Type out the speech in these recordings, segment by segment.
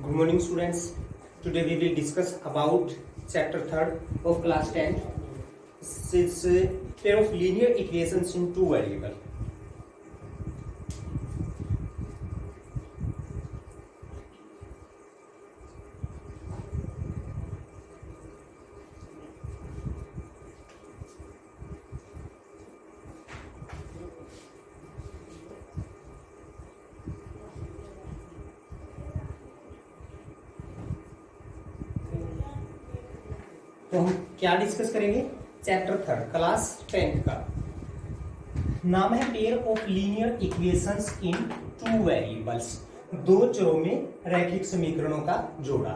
Good morning, students. Today we will discuss about chapter 3rd of class 10. This is a pair of linear equations in two variables. तो हम क्या discuss करेंगे? Chapter 3 class 10 का नाम है pair of linear equations in two variables. दो चरों में रैखिक समीकरणों का जोड़ा।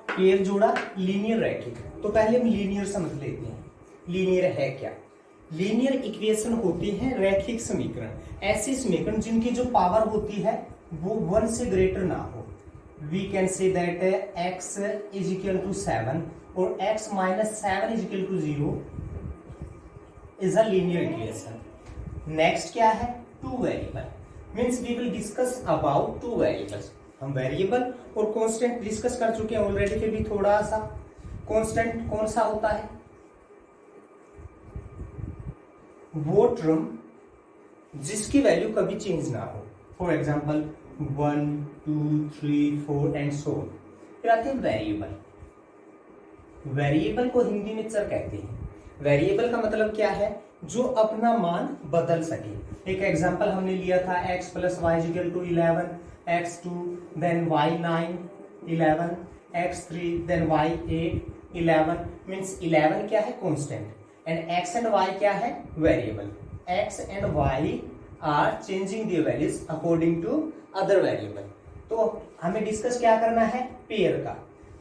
पेयर जोड़ा लीनियर रैखिक। तो पहले हम लीनियर समझ लेते हैं। लीनियर है क्या? लीनियर इक्वेशन होती है रैखिक समीकरण, ऐसे समीकरण जिनकी जो पावर होती है वो 1 से ग्रेटर ना हो। We can say that x is equal to 7 और x minus 7 is equal to 0 is a linear equation. Next क्या है? Two variable. Means we will discuss about two variables. हम वेरिएबल और कांस्टेंट डिस्कस कर चुके हैं ऑलरेडी, फिर भी थोड़ा सा। कांस्टेंट कौन सा होता है? वो टर्म जिसकी वैल्यू कभी चेंज ना हो। For example 1, 2, 3, 4 and so on. फिर आते हैं वेरिएबल। वेरिएबल को हिंदी में चर कहते हैं। वेरिएबल का मतलब क्या है? जो अपना मान बदल सके। एक एग्जांपल हमने लिया था x plus y equal to 11, x2 then y9 11, x3 then y8 11। Means 11 क्या है? Constant and x and y क्या है? Variable. x and y are changing the values according to other variable. तो हमें डिस्कस क्या करना है? पेयर का।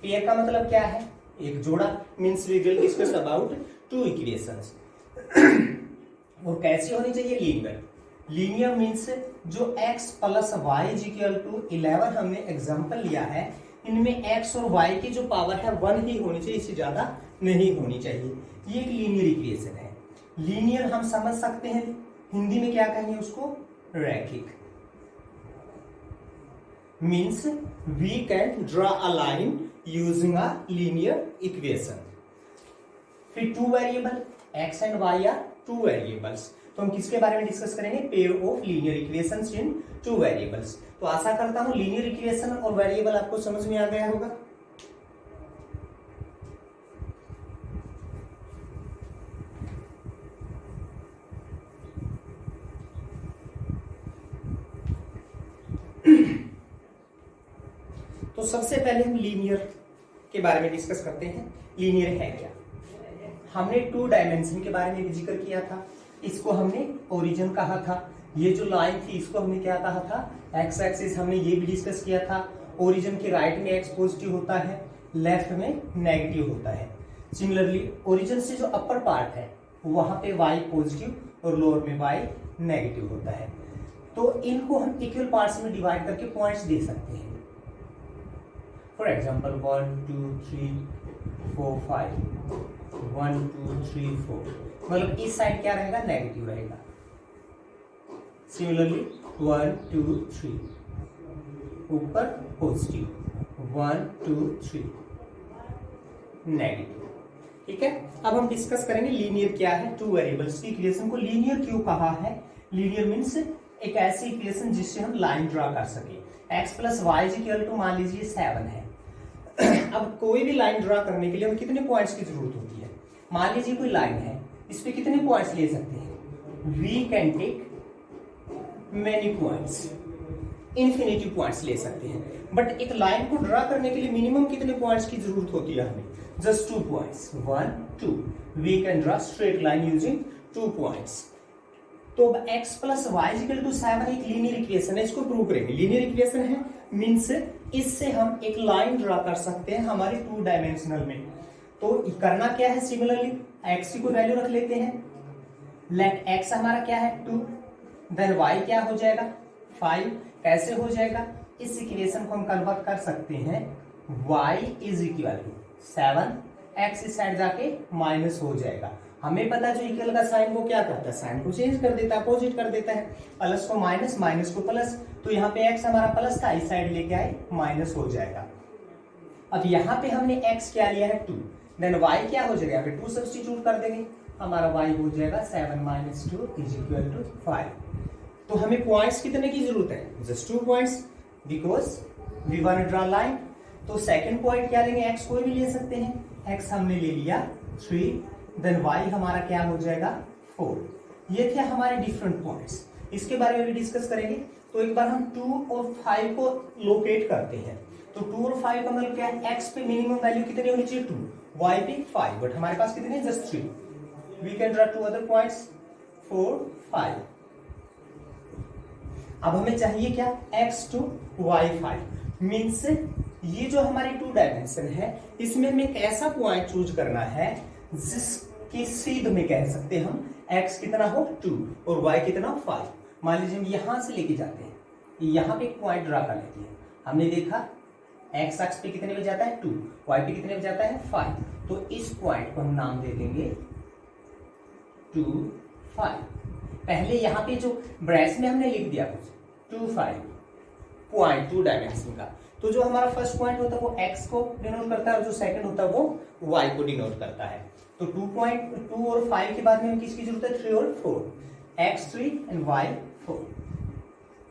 पेयर का मतलब क्या है? एक जोड़ा। Means we will discuss about two equations. और कैसी होनी चाहिए? लीनियर। लीनियर मीन्स जो x plus y equal to 11 हमने एग्जांपल लिया है, इनमें x और y की जो पावर है 1 ही होनी चाहिए, इससे ज्यादा नहीं होनी चाहिए। ये एक लीनियर इक्वेशन है। लीनियर हम समझ सकते हैं हिंदी में क्या कहेंगे उसको? रैखिक। Means we can draw a line using a linear equation. फिर two variable x and y are two variables. तो हम किसके बारे में डिस्कस करेंगे? Pair of linear equations in two variables. तो आशा करता हूं लीनियर इक्वेशन और वेरिएबल आपको समझ में आ गया होगा। तो सबसे पहले हम लीनियर के बारे में डिस्कस करते हैं। लीनियर है क्या? हमने टू डायमेंशन के बारे में भी जिक्र किया था। इसको हमने ओरिजिन कहा था। ये जो लाइन थी इसको हमने क्या कहा था? X axis. हमने ये भी डिस्कस किया था। ओरिजिन के राइट में एक्स पॉजिटिव होता है, लेफ्ट में नेगेटिव होता है। सिमिलरली ओरिजिन से जो अपर पार्ट है वहां पे वाई पॉजिटिव और लोअर में वाई नेगेटिव होता है। तो इनको हम इक्वल पार्ट्स में डिवाइड करके पॉइंट्स दे सकते हैं। For example 1, 2, 3, 4, 5, 1, 2, 3, 4। मतलब इस साइड क्या रहेगा? नेगेटिव रहेगा। सिमिलरली 1, 2, 3 ऊपर पॉजिटिव, 1, 2, 3 नेगेटिव। ठीक है। अब हम डिस्कस करेंगे लीनियर क्या है। टू वेरिएबल्स की इक्वेशन को लीनियर क्यों कहा है? लीनियर मीन्स एक ऐसी इक्वेशन जिससे हम लाइन ड्रा कर सके। x plus y equal to मान लीजिए 7 है। अब कोई भी लाइन ड्रा करने के लिए हमें कितने पॉइंट्स की जरूरत होती है? मान लीजिए कोई लाइन है, इस पे कितने पॉइंट्स ले सकते हैं? We can take many points, infinity points ले सकते हैं। बट एक लाइन को ड्रा करने के लिए मिनिमम कितने पॉइंट्स की जरूरत होती है हमें? Just 2 points, 1, 2। We can draw straight line using 2 points. तो अब x plus y equal to 7 एक लीनियर इक्वेशन है, इसको प्रूव करेंगे। लीनियर इक्वेशन है मीन्स इससे हम एक लाइन ड्रा कर सकते हैं हमारे 2 डायमेंशनल में। तो करना क्या है? सिमिलरली x की कोई वैल्यू रख लेते हैं। लेट x हमारा क्या है? 2। देन y क्या हो जाएगा? 5। कैसे हो जाएगा? इस इक्वेशन को हम कन्वर्ट कर सकते हैं। y is equal to 7, x इस साइड जाके माइनस हो जाएगा। हमें पता है जो इक्वल का साइन वो क्या करता है? साइन को चेंज कर देता है, अपोजिट कर देता है। प्लस को माइनस, माइनस को प्लस। तो यहाँ पे x हमारा प्लस था, इस साइड लेके आए माइनस हो जाएगा। अब यहाँ पे हमने x क्या लिया है 2, देन y क्या हो जाएगा, यहाँ पे 2 सब्स्टिट्यूट कर देंगे, हमारा y हो जाएगा 7 - 2 = 5। तो हमें पॉइंट्स कितने की जरूरत है, just 2 points, because we want to draw line. तो सेकंड पॉइंट क्या लेंगे, x कोई भी ले सकते हैं, x हमने ले लिया 3, देन y हमारा क्या हो जाएगा 4। ये थे हमारे डिफरेंट पॉइंट्स, इसके बारे में भी डिस्कस करेंगे। तो एक बार हम 2 और 5 को लोकेट करते हैं। तो 2 और 5 का मतलब क्या है, x पे मिनिमम वैल्यू कितनी होनी चाहिए 2, y पे 5, बट हमारे पास कितने हैं, just 3। We can draw 2 other points 4, 5। अब हमें चाहिए क्या, x2 y5, मीन्स ये जो हमारी 2 डायमेंशन है, इसमें हमें एक ऐसा पॉइंट चूज करना है जिसकी सीध में कह सकते हैं हम x कितना हो 2 और y कितना 5। मान लीजिए हम यहां से लेके जाते हैं, यहां पे एक पॉइंट ड्रा कर लेते हैं। हमने देखा x अक्ष पे कितने में जाता है 2, y पे कितने में जाता है 5, तो इस पॉइंट को हम नाम दे देंगे 2, 5। पहले यहाँ पे जो ब्रैकेट में हमने लिख दिया कुछ 2, 5 पॉइंट 2 डायमेंशन का, तो जो हमारा फर्स्ट पॉइंट होता है वो x को डिनोट करता है और जो सेकंड होता है वो y को डिनोट करता है। तो 2 और 5 के बाद में किसकी जरूरत है, 3 और 4, x3 एंड y4।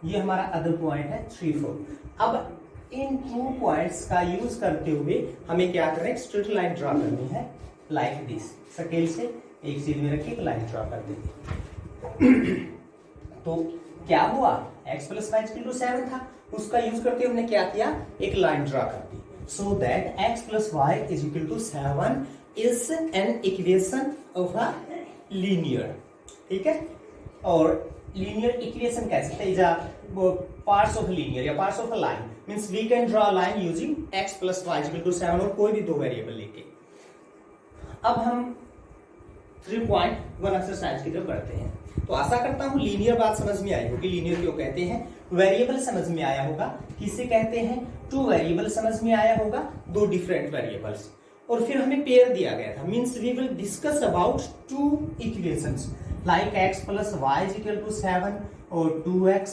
ये हमारा अदर पॉइंट है 3, 4। अब इन 2 पॉइंट्स का यूज करते हुए हमें क्या करना है, स्ट्रेट लाइन ड्रा करनी है लाइक दिस। स्केल से एक सीध में रखिए, लाइन ड्रा कर देंगे। तो क्या हुआ, x + y = 7 था, उसका यूज करके हमने क्या किया, एक लाइन ड्रा कर दी। So that x + y = 7 is an equation of a linear, ठीक है। और लीनियर इक्वेशन कह सकते हैं, इज पार्ट्स ऑफ लीनियर या parts of a line, means we can draw line using x + y = 7 और कोई भी 2 वेरिएबल लेके। अब हम 3.1 एक्सरसाइज की तरफ बढ़ते हैं। तो आशा करता हूं लीनियर बात समझ में आई होगी, लीनियर क्यों कहते हैं, वेरिएबल समझ में आया होगा, किसे कहते हैं 2 वेरिएबल समझ में आया होगा, 2 डिफरेंट वेरिएबल्स। और फिर हमें पेयर दिया गया था, means we will discuss about 2 equations like x + y = 7 और 2x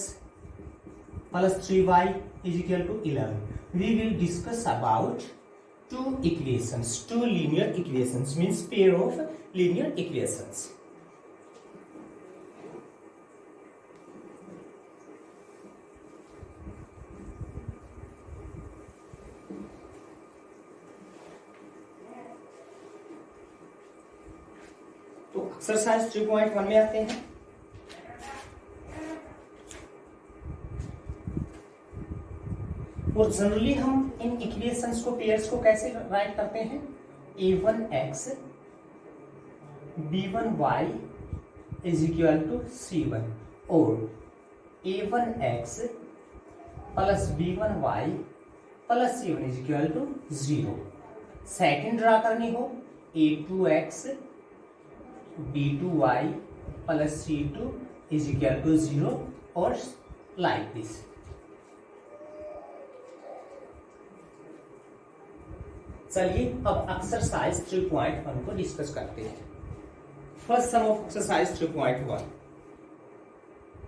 + 3y = 11। We will discuss about 2 equations, 2 linear equations, means pair of linear equations. तो एक्सरसाइज 3.1 में आते हैं। और जनरली हम इन इक्वेशंस को, पेयर्स को कैसे राइट करते हैं, a1x b1y = c1 और a1x + b1y + c1 = 0। Second draw करनी हो a2x b2y + c2 = 0 और लाइक दिस। चलिए अब एक्सरसाइज 3.1 को डिस्कस करते हैं। First sum of exercise 3.1।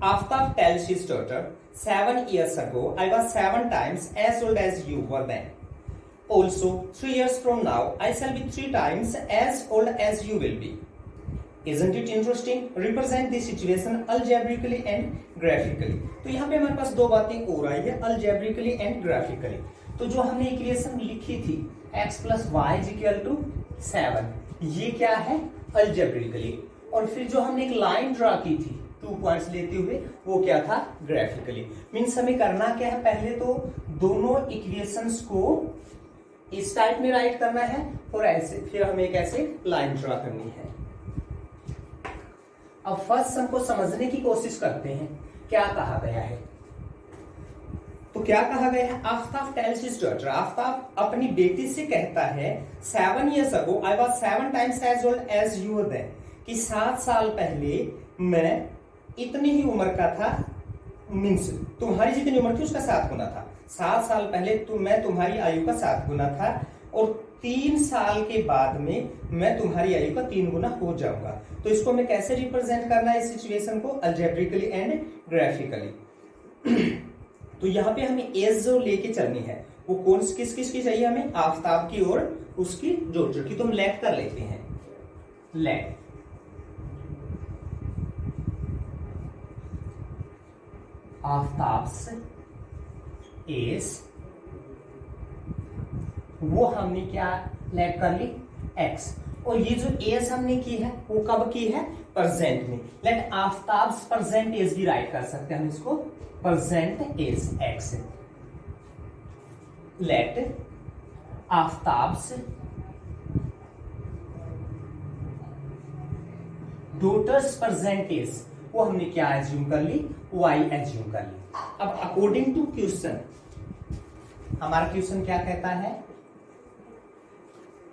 Aftab tells his daughter, 7 years ago I was 7 times as old as you were then. Also 3 years from now I shall be 3 times as old as you will be. Isn't it interesting? Represent this situation algebraically and graphically. तो यहाँ पे हमारे पास 2 बातें हो रही है, algebraically and graphically। तो जो हमने इक्वेशन लिखी थी x + y = 7, ये क्या है algebraically, और फिर जो हमने एक लाइन ड्रा की थी 2 पॉइंट्स लेते हुए, वो क्या था ग्राफिकली। मीन्स हमें करना क्या है, पहले तो दोनों इक्वेशंस को इस टाइप में राइट करना है और ऐसे फिर हमें एक ऐसे लाइन ड्रा करनी है। अब फर्स्ट सम को समझने की कोशिश करते हैं, क्या कहा गया है। तो क्या कहा गया है, Aftab tales his daughter, Aftab अपनी बेटी से कहता है 7 years ago I was 7 times as old as you were then, कि 7 साल पहले मैं इतनी ही उम्र का था, मीन्स तुम्हारी जितनी उम्र थी उसका 7 गुना था। 7 साल पहले मैं तुम्हारी आयु का 7 गुना था और 3 साल के बाद में मैं तुम्हारी आयु का 3 गुना हो जाऊंगा। तो इसको हमें कैसे रिप्रेजेंट करना है इस सिचुएशन को, अलजेब्रिकली एंड ग्राफिकली। तो यहाँ पे हमें एज जो लेके चलनी है वो कौन किस किस की चाहिए हमें, आफताब की और उसकी डॉटर की। तो हम लेट कर लेते हैं, लेट आफ्ताब्स एज, वो हमने क्या लेट कर ली, एक्स। और ये जो एज हमने की है वो कब की है, प्रेजेंट में। लेट आफ्ताब्स प्रेजेंट एज भी राइट कर सकते हैं हम इसको, present age x. Let Aftab's daughter's present age, वो हमने क्या एज्यूम कर ली, वाई एज्यूम कर ली। अब अकॉर्डिंग टू क्वेश्चन, हमारा क्वेश्चन क्या कहता है,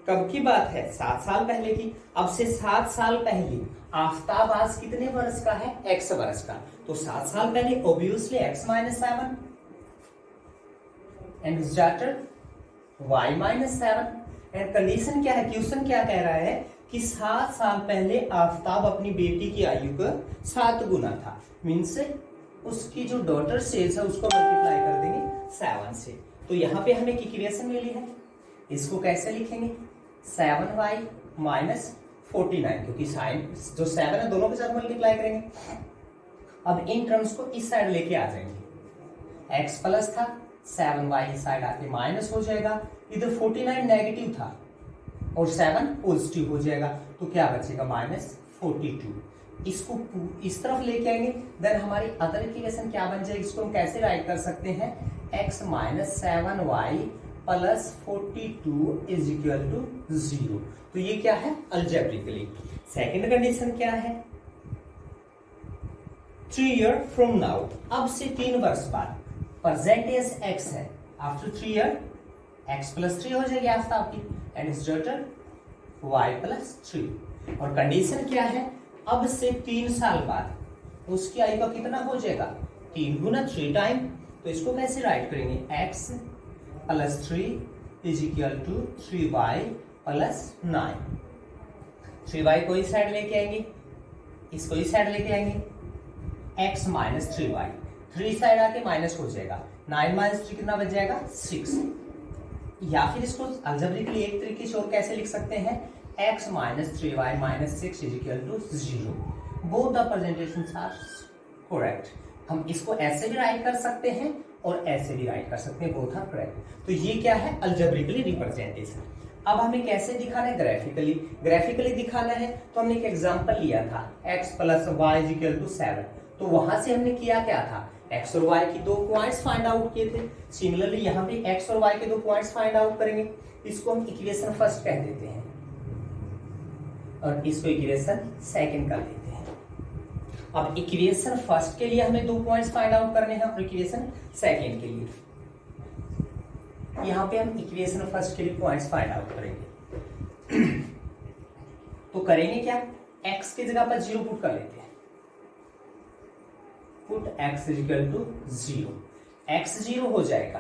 कब की बात है, 7 साल पहले की। अब से 7 साल पहले आफ्ताब आज कितने वर्ष का है, x वर्ष का। तो 7 साल पहले obviously x minus 7 and his daughter y minus 7। And condition क्या है, क्वेश्चन क्या कह रहा है कि 7 साल पहले आफ्ताब अपनी बेटी की आयु का 7 गुना था। मीन्स उसकी जो डॉटर सेज है उसको मल्टीप्लाई कर देंगे 7 से। तो यहाँ पे हमें इक्वेशन मिली है, इसको कैसे लिखेंगे, 7y माइनस 49, क्योंकि साइन जो 7 है दोनों के साथ मल्टीप्लाई करेंगे। अब इन टर्म्स को इस साइड लेके आ जाएंगे, x प्लस था 7y इस साइड आके माइनस हो जाएगा, इधर 49 नेगेटिव था और 7 पॉजिटिव हो जाएगा, तो क्या बचेगा माइनस 42। इसको इस तरफ लेके आएंगे, देन हमारी अदर इक्वेशन क्या बन जाएगी, इसको हम कैसे राइट कर सकते हैं, x minus 7y plus 42 is equal to 0। तो ये क्या है, अलजेब्रिकली। सेकेंड कंडीशन क्या है, 3 ईयर फ्रॉम नाउ, अब से 3 वर्ष बाद, प्रेजेंट एज x है, आफ्टर 3 ईयर x प्लस 3 हो जाएगी आफ्ताब की, and is daughter y plus 3। और कंडीशन क्या है, अब से 3 साल बाद उसकी आयु का कितना हो जाएगा, 3 गुना 3 टाइम। तो इसको कैसे राइट करेंगे, x plus 3 is equal to 3y plus 9। 3y को इस साइड लेके आएंगे, इसको इस साइड लेके आएंगे, x माइनस 3y, 3 साइड आके माइनस हो जाएगा, 9 माइनस 3 कितना बच जाएगा, 6। या फिर इसको अलजेब्रिकली एक तरीके से और कैसे लिख सकते हैं, x minus 3y minus 6 is equal to 0। Both the presentations are correct. हम इसको ऐसे भी राइट कर सकते हैं और ऐसे भी राइट कर सकते हैं, बोथ आर करेक्ट। तो ये क्या है, अलजेब्रिकली रिप्रेजेंटेशन। अब हमें कैसे दिखाना है, ग्राफिकली। ग्राफिकली दिखाना है तो हमने एक एग्जांपल लिया था, x plus y is equal to 7। तो वहां से हमने किया क्या था, x और y की 2 पॉइंट्स फाइंड आउट किए थे। सिमिलरली यहाँ पे x और y के 2 पॉइंट्स फाइंड आउट करेंगे, इसको हम इक्वेशन फर्स्ट कह देते हैं और इसको इक्वेशन सेकंड कर देते हैं। अब इक्वेशन फर्स्ट के लिए हमें 2 पॉइंट्स फाइंड आउट करने हैं और इक्वेशन सेकंड के लिए, यहाँ पे हम इक्वेशन फर्स्ट के लिए पॉइंट्स फाइंड आउट करेंगे। तो करेंगे क्या, x की जगह पर 0 पुट कर लेते हैं, put x is equal to 0। x 0 हो जाएगा,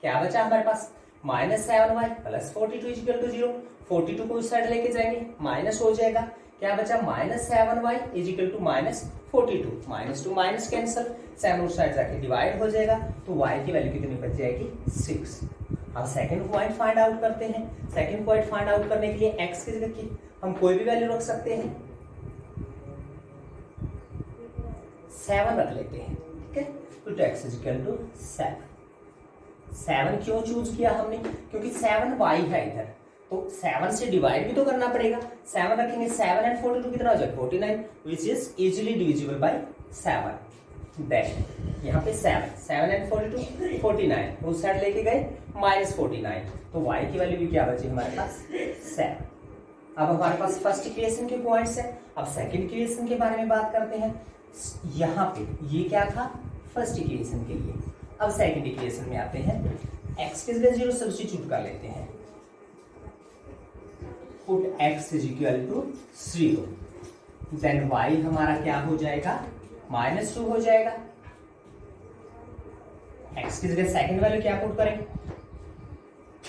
क्या बचा हमारे पास, minus 7y plus 42 is equal to 0। 42 को इस साइड लेके जाएंगे, माइनस हो जाएगा, क्या बचा, minus 7y is equal to minus 42, minus to minus cancel, 7 उस साइड जाके डिवाइड हो जाएगा, तो y की वैल्यू कितनी बच जाएगी, 6। अब सेकंड पॉइंट फाइंड आउट करते हैं। सेकंड पॉइंट फाइंड आउट करने के लिए x की जगह की हम कोई भी वैल्यू रख सकते हैं, 7 रख लेते हैं, ठीक है। तो x इज इक्वल टू 7। 7 क्यों चूज किया हमने, क्योंकि 7y है इधर, तो 7 से डिवाइड भी तो करना पड़ेगा। 7 रखेंगे, 7 एंड 42 कितना हो जाएगा, 49, which is easily divisible by 7। Then यहाँ पे 7 एंड 42 49, उस साइड लेके गए माइनस 49, तो y की वैल्यू भी क्या बची हमारे पास, 7। अब हमारे पास फर्स्ट इक्वेशन के पॉइंट्स है। अब सेकंड इक्वेशन के बारे में बात करते हैं। यहाँ पे ये क्या था, फर्स्ट इक्वेशन के लिए। अब सेकंड इक्वेशन में आते हैं, x की जगह 0 सब्स्टिट्यूट कर लेते हैं, put x is equal to 0, then y हमारा क्या हो जाएगा, -2 हो जाएगा। x की जगह सेकंड वैल्यू क्या पुट करें,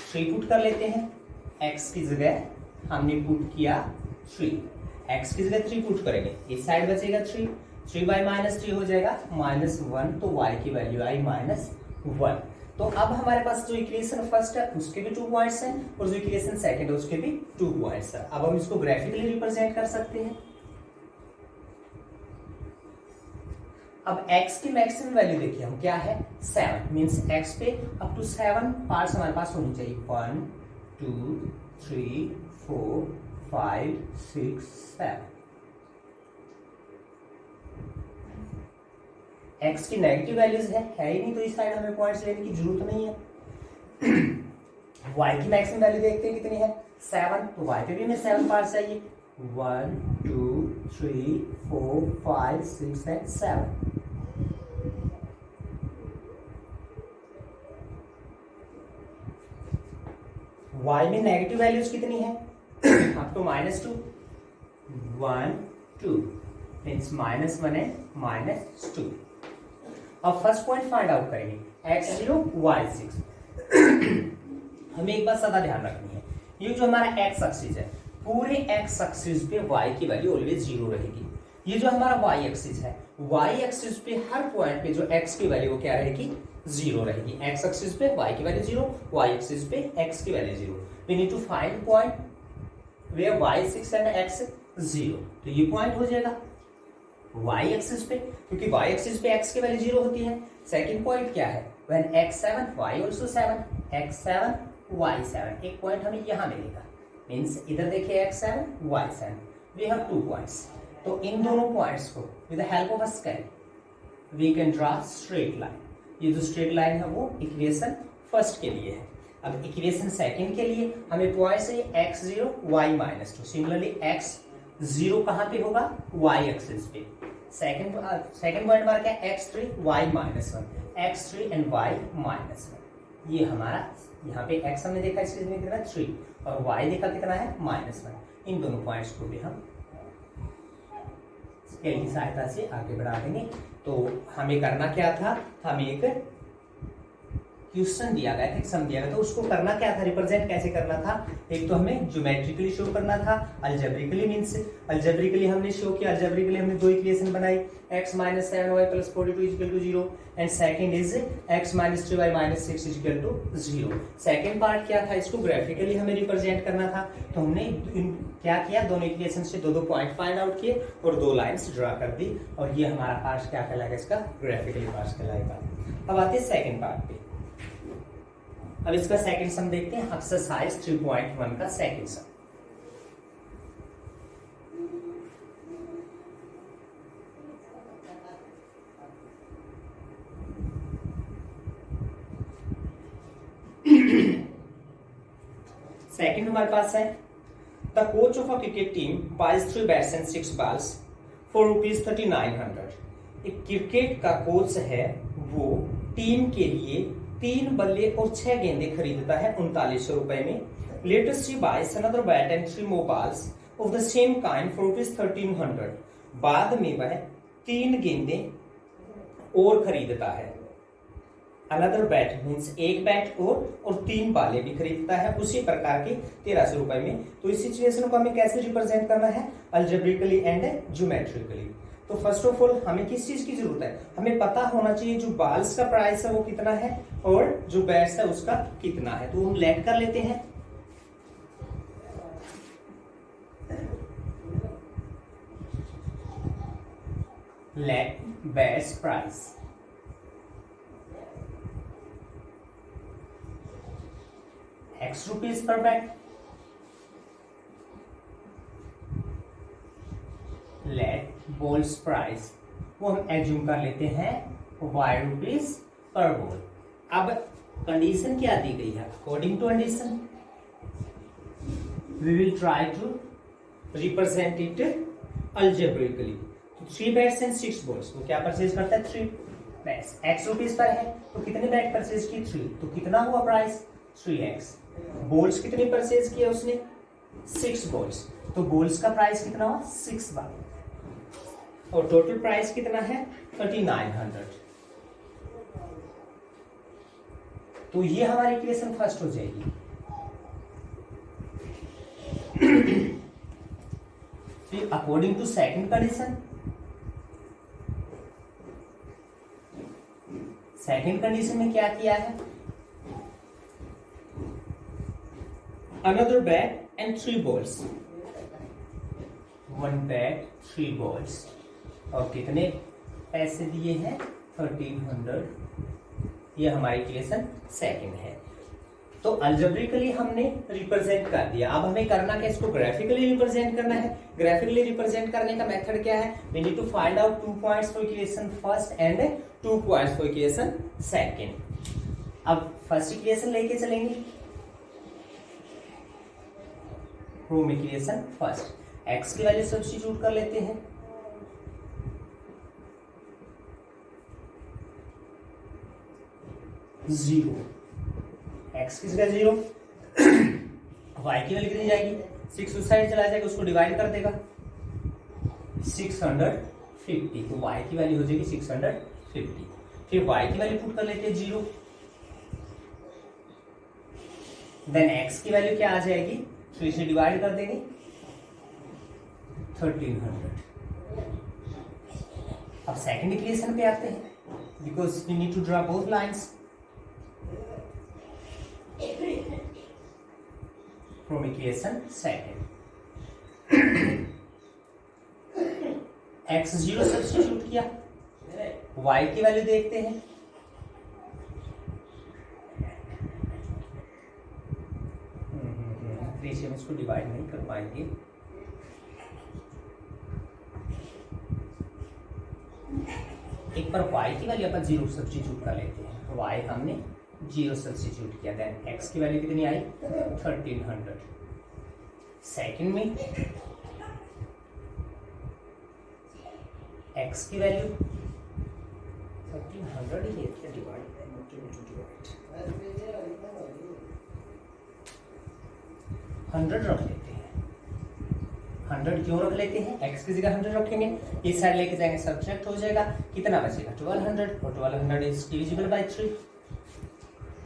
3 पुट कर लेते हैं। x की जगह हमने पुट किया 3, x की जगह 3 पुट करेंगे, इस साइड बचेगा 3 बाई -3 हो जाएगा -1, तो y की वैल्यू आई -1। 1। तो अब हमारे पास जो इक्वेशन फर्स्ट है उसके भी 2 पॉइंट्स हैं और जो इक्वेशन सेकंड है उसके भी 2 पॉइंट्स है। अब हम इसको ग्राफिकली रिप्रेजेंट कर सकते हैं। अब x की मैक्सिमम वैल्यू देखिए हम क्या है 7, मींस x पे अप टू 7 पार्ट्स हमारे पास होनी चाहिए 1 2 3 4 5 6 7। x की नेगेटिव वैल्यूज है ही नहीं, तो इस साइड हमें पॉइंट्स लेने की जरूरत नहीं है। y की मैक्सिमम वैल्यू देखते हैं कितनी है 7, तो y पे भी हमें 7 पार्ट्स चाहिए 1 2 3 4 5 6 एंड 7। y में नेगेटिव वैल्यूज कितनी है अप टू -2 1 2 मींस -1 एंड -2। अब फर्स्ट पॉइंट फाइंड आउट करेंगे x0 y6। हमें एक बात ज्यादा ध्यान रखनी है, ये जो हमारा x एक्सिस है पूरे x एक्सिस पे y की वैल्यू ऑलवेज 0 रहेगी। ये जो हमारा y एक्सिस है y एक्सिस पे हर पॉइंट पे जो x की वैल्यू क्या रहेगी 0 रहेगी। x एक्सिस पे y की वैल्यू 0, y एक्सिस पे x की value 0। We need to find point where y6 and x 0। तो ये पॉइंट हो जाएगा y एक्सिस पे, क्योंकि y एक्सिस पे x की वैल्यू 0 होती है। सेकंड पॉइंट क्या है when x7 y also 7 x7 y7, एक पॉइंट हमें यहां मिलेगा। मींस इधर देखिए x7 y7 we have 2 points. तो इन दोनों पॉइंट्स को with the help of a scale we can draw straight line. ये जो स्ट्रेट लाइन है वो इक्वेशन फर्स्ट के लिए है। अब इक्वेशन सेकंड के लिए हमें पॉइंट से x0 y-2। सिमिलरली x0 कहां पे होगा y एक्सिस पे। सेकंड पॉइंट हमारा क्या x3 y-1 x3 and y-1। ये हमारा यहाँ पे x हमने देखा इस में कितना 3 और y देखा कितना है -1। इन दोनों पॉइंट्स को भी हम स्केल की सहायता से आगे बढ़ा देंगे। तो हमें करना क्या था, हमें एक क्वेश्चन दिया गया था, एक सम दिया गया था, उसको करना क्या था, रिप्रेजेंट कैसे करना था। एक तो हमें ज्योमेट्रिकली शो करना था, अलजेब्रिकली मींस अलजेब्रिकली हमने शो किया। अलजेब्रिकली हमने दो इक्वेशन बनाई x - 7y + 42 = 0 and second is x - 3y - 6 = 0। Second part क्या था, इसको ग्राफिकली हमें रिप्रेजेंट करना था। तो हमने क्या किया, दोनों इक्वेशन से दो पॉइंट फाइंड आउट किए और 2 लाइंस ड्रा कर दी और ये हमारा पार्ट क्या कहलाएगा, इसका ग्राफिकली पार्ट कहलाएगा। अब आते हैं सेकंड पार्ट पे। अब इसका सेकंड सम देखते हैं, एक्सरसाइज 3.1 का सेकंड सम। सेकंड हमारे पास है the coach of a cricket team buys 3 bats and 6 balls for ₹3900। एक क्रिकेट का कोच है, वो टीम के लिए 3 बल्ले और 6 गेंदे खरीदता है 3900 रुपए में। लेटेस्ट ही buys another bat and 3 more balls of the same kind for ₹1300। बाद में वह 3 गेंदे और खरीदता है। अनदर बैट मीन्स एक बैट और 3 बाले भी खरीदता है उसी प्रकार के 1300 रुपए में। तो इस सिचुएशन को हमें कैसे रिप्रेजेंट करना है, अलजेब्रिकली एंड ज्योमेट्रिकली। तो फर्स्ट ऑफ ऑल हमें किस चीज की जरूरत है, हमें पता होना चाहिए जो बाल्स का प्राइस है वो कितना है और जो बैट्स है उसका कितना है। तो हम लेट कर लेते हैं। Let bats price x rupees per bat, let balls price वो हम एज्यूम कर लेते हैं y रुपीज पर बॉल। अब कंडीशन क्या दी गई है, according to condition we will try to represent it algebraically. तो 3 बैट्स एंड 6 बॉल्स, वो क्या परचेज करता है 3 बैट्स, x रुपीज पर है तो कितने बैट परचेज की 3, तो कितना हुआ प्राइस 3x। बॉल्स कितने परचेज किया उसने 6 बॉल्स, तो बॉल्स का प्राइस कितना हुआ 6 बार और टोटल प्राइस कितना है 3900। तो ये हमारी इक्वेशन फर्स्ट हो जाएगी। फिर according to second condition, second condition में क्या किया है, another bat and 3 balls, 1 bat 3 balls, और कितने पैसे दिए हैं 1300। ये हमारी इक्वेशन सेकंड है। तो अल्जेब्रिकली हमने रिप्रेजेंट कर दिया। अब हमें करना क्या, इसको ग्राफिकली रिप्रेजेंट करना है। ग्राफिकली रिप्रेजेंट करने का मेथड क्या है, we need to find out 2 points for equation first and 2 points for equation second. अब फर्स्ट इक्वेशन लेके चलेंगे, होम इक्वेशन फर्स्ट, x की वैल्यू सब्स्टिट्यूट कर लेते हैं, जीरो, x की जगह 0, y की वैल्यू कितनी जाएगी 6 उस साइड चला जाएगा, उसको डिवाइड कर देगा 650, तो y की वैल्यू हो जाएगी 650। फिर y की वैल्यू पुट कर लेते हैं 0, देन x की वैल्यू क्या आ जाएगी, 3 से डिवाइड कर देंगे 1300। अब सेकंड इक्वेशन पे आते हैं, because we need to draw both lines from equation second. x 0 substitute किया, y की वैल्यू देखते हैं, से हम इसको डिवाइड नहीं कर पाएंगे, एक बार y की वैल्यू अपन 0 सब्स्टिट्यूट कर लेते हैं, y हमने 0 सब्स्टिट्यूट किया, देन x की वैल्यू कितनी आई 1300। सेकंड में x की वैल्यू 1300 ही है, डिवाइड 100 रख लेते हैं। 100 क्यों रख लेते हैं, x की जगह 100 रखेंगे, इस साइड लेके जाएंगे सब्ट्रैक्ट हो जाएगा, कितना बचेगा 1200, और 1200 इज डिविजिबल बाय 3,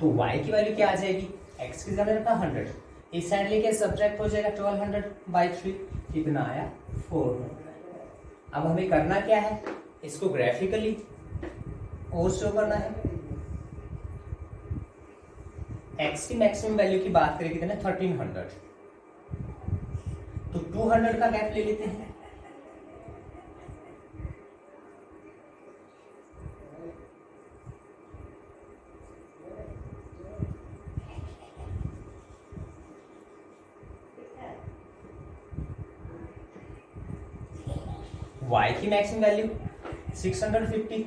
तो y की वैल्यू क्या आ जाएगी, x की जगह रखा 100, इस साइड लेके सब्ट्रैक्ट हो जाएगा 1200 बाय 3, कितना आया 400। अब हमें करना क्या है, इसको ग्राफिकली और शो करना है। x की मैक्सिमम वैल्यू की बात करें कितना 1300, तो 200 का गैप ले लेते हैं, y की मैक्सिमम वैल्यू 650,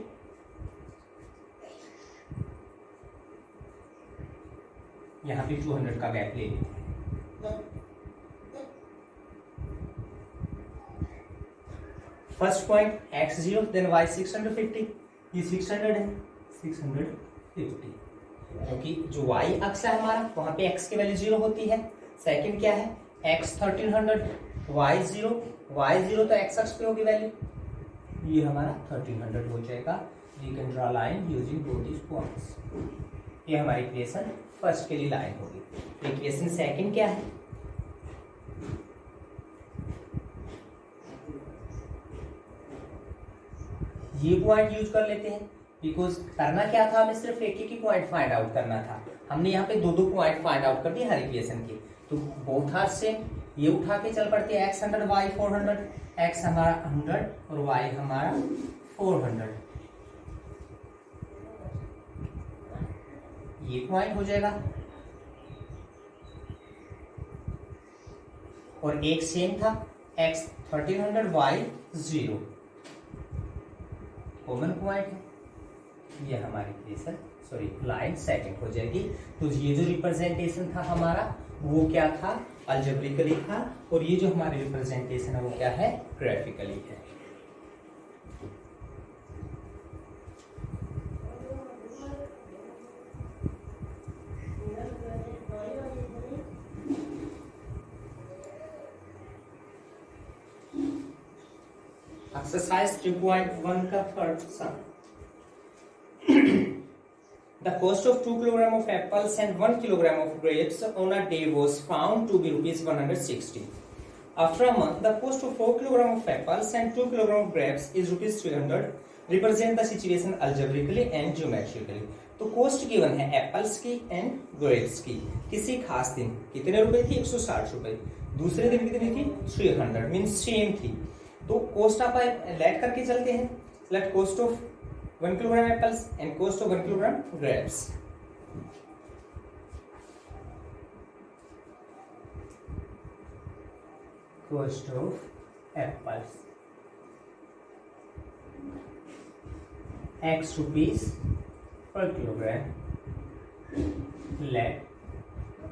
यहां पे 200 का गैप ले लेते हैं। First point x 0, then y 650, ये 600 है 650, क्योंकि जो y अक्ष है हमारा वहां पे x की वैल्यू 0 होती है। सेकंड क्या है, x 1300, y 0 तो x अक्ष पे होगी वैल्यू, ये हमारा 1300 हो जाएगा। We can draw line using both these points. ये हमारी इक्वेशन फर्स्ट के लिए लाइन होगी। इक्वेशन सेकंड क्या है, ये पॉइंट यूज कर लेते हैं, बिकॉज करना क्या था, हमें सिर्फ एक ही पॉइंट फाइंड आउट करना था, हमने यहाँ पे 2 पॉइंट फाइंड आउट कर दिए हर इक्वेशन के, तो बोथ आर सेम, ये उठा के चल पड़ते हैं, x 100 y 400, x हमारा 100 और y हमारा 400, ये पॉइंट हो जाएगा, और एक सेम था x 1300 y 0, कॉमन पॉइंट है, ये हमारी इक्वेशन सॉरी लाइन सेकंड हो जाएगी। तो ये जो रिप्रेजेंटेशन था हमारा वो क्या था, अलजेब्रिकली था, और ये जो हमारी रिप्रेजेंटेशन है वो क्या है, ग्राफिकली है। एक्सरसाइज 3.1 का third some. The cost of 2 kg of apples and 1 kg of grapes on a day was found to be rupees 160. After a month, the cost of 4 kg of apples and 2 kg of grapes is rupees 300. Represent the situation algebraically and geometrically. तो cost given है apples की and grapes की। किसी खास दिन कितने रुपए थी? 160 रुपए। दूसरे दिन कितनी थी? 300, मीन सेम थी। तो कॉस्ट आप लेट करके चलते हैं। Let cost of 1 kilogram apples and cost of 1 kilogram grapes. Cost of apples X rupees per kilogram. Let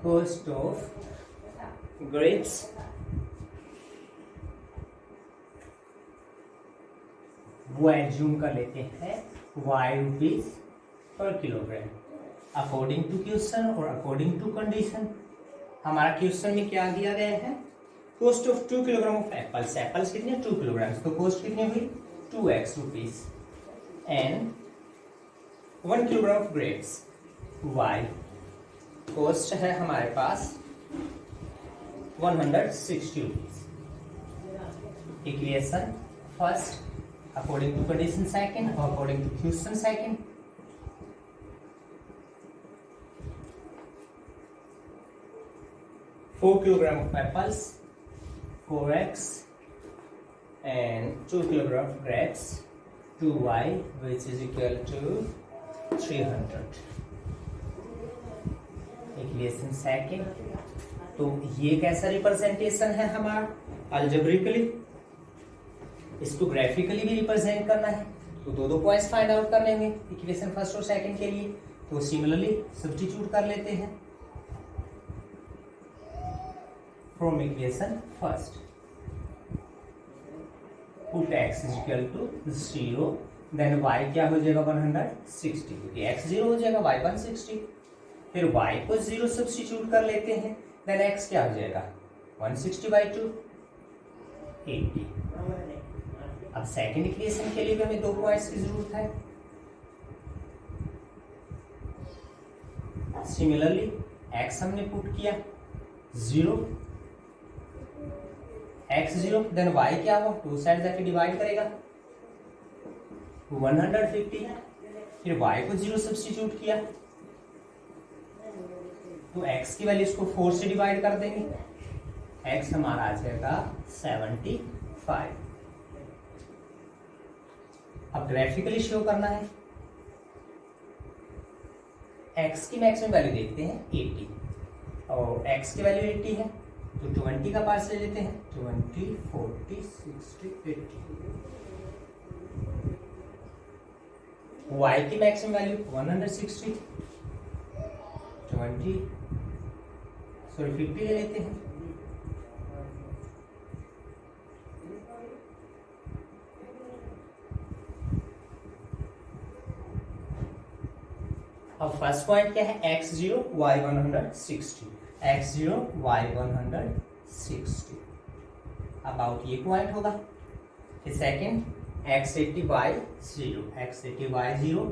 cost of grapes वो एज्यूम कर लेते हैं Y rupees per kilogram according to question और according to condition. हमारा question में क्या दिया गया है? Cost of 2 kilogram of apples. Apples कितने? 2 किलोग्राम। तो कॉस्ट कितनी हुई? 2x rupees and 1 kilogram of grapes y cost है हमारे पास 160 rupees. Equation first according to condition second और according to question second. Four kilogram of apples 4x and 2 kilogram of grapes 2y which is equal to 300। Equation second. तो ये कैसा representation है हमारा? Algebraically. इसको ग्राफिकली भी रिप्रेजेंट करना है तो दो पॉइंट्स फाइंड आउट करने होंगे इक्वेशन फर्स्ट और सेकंड के लिए। तो सिमिलरली सब्स्टिट्यूट कर लेते हैं from equation first put x is equal to 0 then y क्या हो जाएगा 160 क्योंकि x 0 हो जाएगा y 160। फिर y को 0 सब्स्टिट्यूट कर लेते हैं then x क्या हो जाएगा 160/2 80। अब सेकंड इक्वेशन के लिए भी हमें दो पॉइंट्स की जरूरत है। सिमिलरली x हमने पुट किया 0 x 0 देन y क्या हुआ? टू साइड जाके डिवाइड करेगा 150। फिर y को 0 सब्स्टिट्यूट किया तो x की वैल्यू इसको 4 से डिवाइड कर देंगे। x हमारा आ जाएगा 75। अब ग्राफिकली शो करना है। x की मैक्सिमम वैल्यू देखते हैं 80 और x की वैल्यू 80 है तो 20 का पार्ट्स ले लेते हैं 20 40 60 80। y की मैक्सिमम वैल्यू 160 50 ले लेते हैं। अब फर्स्ट पॉइंट क्या है? x0 y 160 x0 y 160 about ये पॉइंट होगा। फिर second x80 y 0 x80 y 0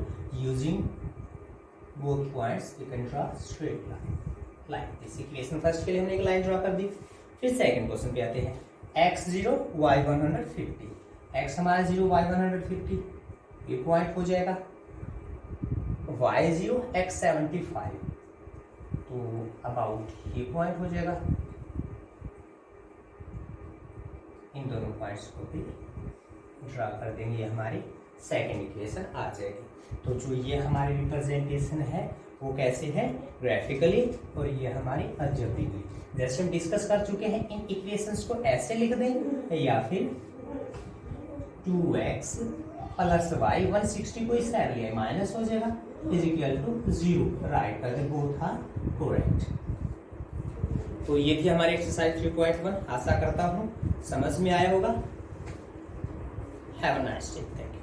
using both points you can draw straight line like this. Equation first के लिए हमने एक लाइन ड्रॉ कर दी। फिर सेकेंड क्वेश्चन पे आते हैं x0 y 150 x हमारा 0 y 150 ये पॉइंट हो जाएगा y0 x 75 तो अबाउट ये पॉइंट हो जाएगा। इन दोनों पॉइंट्स को भी ड्रा कर देंगे, ये हमारी सेकेंड इक्वेशन आ जाएगी। तो जो ये हमारी रिप्रेजेंटेशन है वो कैसे है? ग्राफिकली, और ये हमारी अलजेब्रिकली। जैसे हम डिस्कस कर चुके हैं, इन इक्वेशंस को ऐसे लिख दें या फिर 2x प्लस y 160 को इस साइड लिया माइनस हो जाएगा इज इक्वल टू 0 राइट कर दे बोथ आर करेक्ट। तो ये थी हमारी एक्सरसाइज 3.1। आशा करता हूँ समझ में आया होगा। Have a nice day. Thank you.